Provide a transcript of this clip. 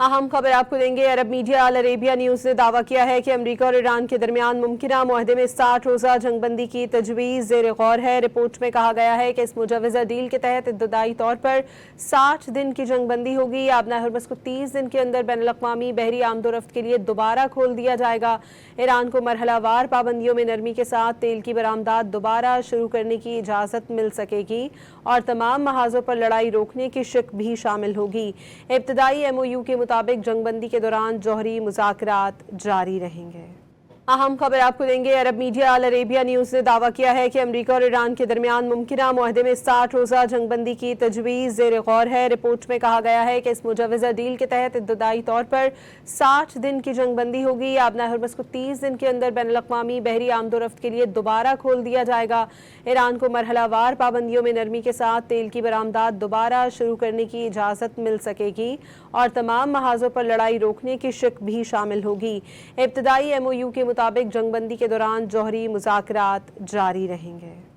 अहम खबर आपको देंगे। अरब मीडिया अल अरेबिया न्यूज़ ने दावा किया है कि अमेरिका और ईरान के दरमियान मुमकिना मुआहदे में 60 रोज़ा जंगबंदी की तजवीज़ ज़ेर गौर है। रिपोर्ट में कहा गया है कि इस मुजवज़ा डील के तहत इब्तदाई तौर पर 60 दिन की जंगबंदी होगी। आबना हरमज़ को 30 दिन के अंदर बैनुल-अक़वामी बहरी आमदोरफ्त के लिए दोबारा खोल दिया जाएगा। ईरान को मरहलावार पाबंदियों में नरमी के साथ तेल की बरामदात दोबारा शुरू करने की इजाज़त मिल सकेगी और तमाम महाज़ों पर लड़ाई रोकने की शिक भी शामिल होगी। इब्तदाई MOU के मुताबिक जंगबंदी के दौरान जौहरी मुज़ाकरात जारी रहेंगे। अहम खबर आपको देंगे। अरब मीडिया अल अरेबिया न्यूज़ ने दावा किया है कि अमेरिका और ईरान के दरमियान मुमकिना मुआहदे में 60 रोज़ा जंगबंदी की तजवीज़ ज़ेर गौर है। रिपोर्ट में कहा गया है कि इस मुजवज़ा डील के तहत इब्तदाई तौर पर 60 दिन की जंगबंदी होगी। आबना हरमज़ को 30 दिन के अंदर बैनुल-अक़वामी बहरी आमदोरफ्त के लिए दोबारा खोल दिया जाएगा। ईरान को मरहलावार पाबंदियों में नरमी के साथ तेल की बरामदात दोबारा शुरू करने की इजाज़त मिल सकेगी और तमाम महाज़ों पर लड़ाई रोकने की शिक भी शामिल होगी। इब्तदाई MOU के मुताबिक जंगबंदी के दौरान जौहरी मुज़ाकरात जारी रहेंगे।